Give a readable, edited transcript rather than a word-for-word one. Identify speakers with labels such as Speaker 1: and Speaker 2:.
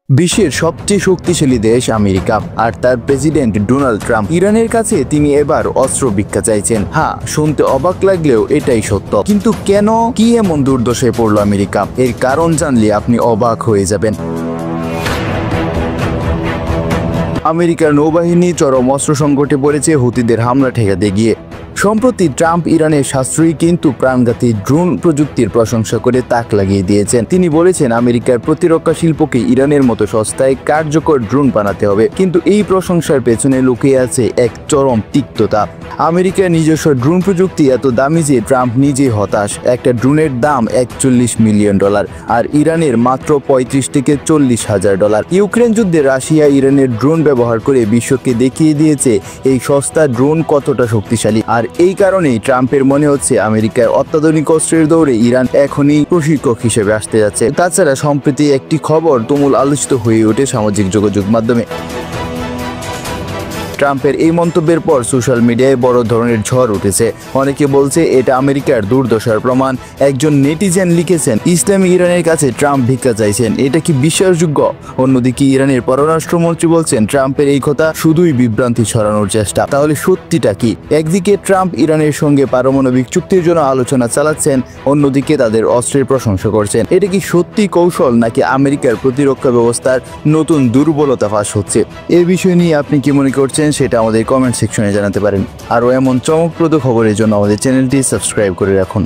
Speaker 1: বিশ্বের সবচেয়ে শক্তিশালী দেশ আমেরিকা আর তার প্রেসিডেন্ট ডোনাল্ড ট্রাম্প ইরানের কাছে তিনি এবার অস্ত্র ভিক্ষা চাইছেন। হ্যাঁ, শুনতে অবাক লাগলেও এটাই সত্য। কিন্তু কেন, কি এমন দুর্দশায় পড়ল আমেরিকা? এর কারণ জানলে আপনি অবাক হয়ে যাবেন। আমেরিকার নৌবাহিনী চরম অস্ত্র সংকটে পড়েছে হুতিদের হামলা ঠেকাতে গিয়ে। সম্প্রতি ট্রাম্প ইরানের সাশ্রয়ী কিন্তু প্রাণঘাতী ড্রোন প্রযুক্তির প্রশংসা করে তাক লাগিয়ে দিয়েছেন। তিনি বলেছেন, আমেরিকার প্রতিরক্ষা শিল্পকে ইরানের মতো সস্তায় কার্যকর ড্রোন বানাতে হবে। কিন্তু এই প্রশংসার পেছনে লুকিয়ে আছে এক চরম তিক্ততা। আমেরিকার নিজস্ব ড্রোন প্রযুক্তি এত দামি যে ট্রাম্প নিজেই হতাশ। একটা ড্রোনের দাম $41 মিলিয়ন, আর ইরানের মাত্র $35 থেকে $40,000। ইউক্রেন যুদ্ধে রাশিয়া ইরানের ড্রোন ব্যবহার করে বিশ্বকে দেখিয়ে দিয়েছে এই সস্তা ড্রোন কতটা শক্তিশালী। আর এই কারণেই ট্রাম্পের মনে হচ্ছে আমেরিকার অত্যাধুনিক অস্ত্রের দৌড়ে ইরান এখনই প্রশিক্ষক হিসেবে আসতে যাচ্ছে। তাছাড়া সম্প্রতি একটি খবর তুমুল আলোচিত হয়ে ওঠে সামাজিক যোগাযোগ মাধ্যমে। ট্রাম্পের এই মন্তব্যের পর সোশ্যাল মিডিয়ায় বড় ধরনের ঝড় উঠেছে। অনেকে বলছে এটা আমেরিকার দুর্দশার প্রমাণ। একজন নেটিজেন লিখেছেন, ইসলামী ইরানের কাছে ট্রাম্প ভিক্ষা চাইছেন, এটা কি বিশ্বাসযোগ্য? অন্যদিকে ইরানের পররাষ্ট্রমন্ত্রী বলছেন, ট্রাম্পের এই কথা শুধুই বিভ্রান্তি ছড়ানোর চেষ্টা। তাহলে সত্যিটা কি? একদিকে ট্রাম্প ইরানের সঙ্গে পারমাণবিক চুক্তির জন্য আলোচনা চালাচ্ছেন, অন্যদিকে তাদের অস্ত্রের প্রশংসা করছেন। এটা কি সত্যি কৌশল, নাকি আমেরিকার প্রতিরক্ষা ব্যবস্থার নতুন দুর্বলতা ফাঁস হচ্ছে? এই বিষয় নিয়ে আপনি কি মনে করছেন সেটা আমাদের কমেন্ট সেকশনে জানাতে পারেন। আরও এমন চমকপ্রদ খবরের জন্য আমাদের চ্যানেলটি সাবস্ক্রাইব করে রাখুন।